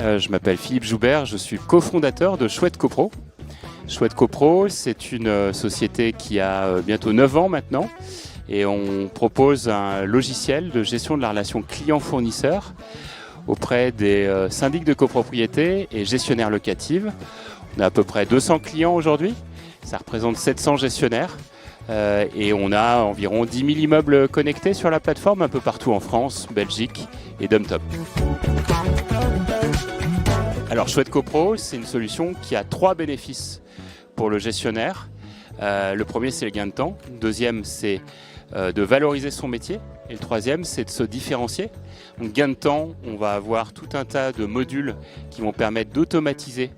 Je m'appelle Philippe Joubert, je suis cofondateur de Chouette Copro. Chouette Copro, c'est une société qui a bientôt 9 ans maintenant et on propose un logiciel de gestion de la relation client-fournisseur auprès des syndics de copropriété et gestionnaires locatifs. On a à peu près 200 clients aujourd'hui, ça représente 700 gestionnaires. Et on a environ 10 000 immeubles connectés sur la plateforme un peu partout en France, Belgique et DomTop. Alors Chouette Copro, c'est une solution qui a 3 bénéfices pour le gestionnaire. Le premier, c'est le gain de temps. Le deuxième, c'est de valoriser son métier. Et le troisième, c'est de se différencier. Donc gain de temps, on va avoir tout un tas de modules qui vont permettre d'automatiser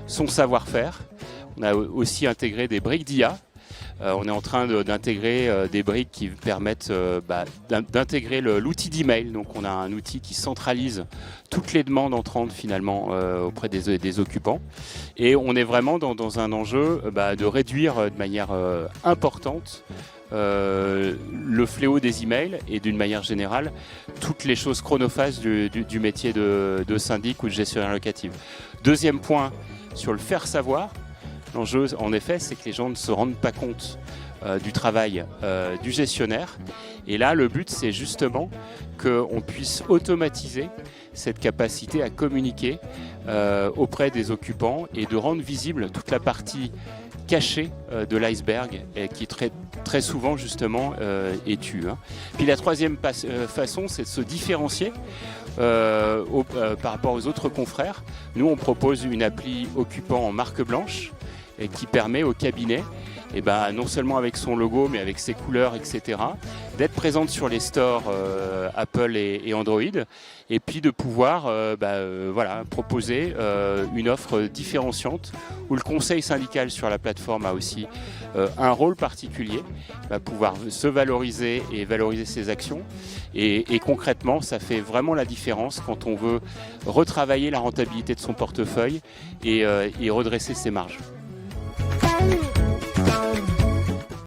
son savoir-faire. On a aussi intégré des briques d'IA. On est en train d'intégrer des briques qui permettent d'intégrer l'outil d'email. Donc on a un outil qui centralise toutes les demandes entrantes finalement auprès des occupants. Et on est vraiment dans un enjeu de réduire de manière importante le fléau des emails et d'une manière générale toutes les choses chronophages du métier de syndic ou de gestionnaire locatif. Deuxième point sur le faire savoir. L'enjeu, en effet, c'est que les gens ne se rendent pas compte du travail du gestionnaire. Et là, le but, c'est justement qu'on puisse automatiser cette capacité à communiquer auprès des occupants et de rendre visible toute la partie cachée de l'iceberg et qui très souvent, justement, est tue. Puis la troisième façon, c'est de se différencier par rapport aux autres confrères. Nous, on propose une appli occupant en marque blanche et qui permet au cabinet, non seulement avec son logo, mais avec ses couleurs, etc., d'être présente sur les stores Apple et Android, et puis de pouvoir proposer une offre différenciante, où le conseil syndical sur la plateforme a aussi un rôle particulier, pouvoir se valoriser et valoriser ses actions. Et concrètement, ça fait vraiment la différence quand on veut retravailler la rentabilité de son portefeuille et redresser ses marges.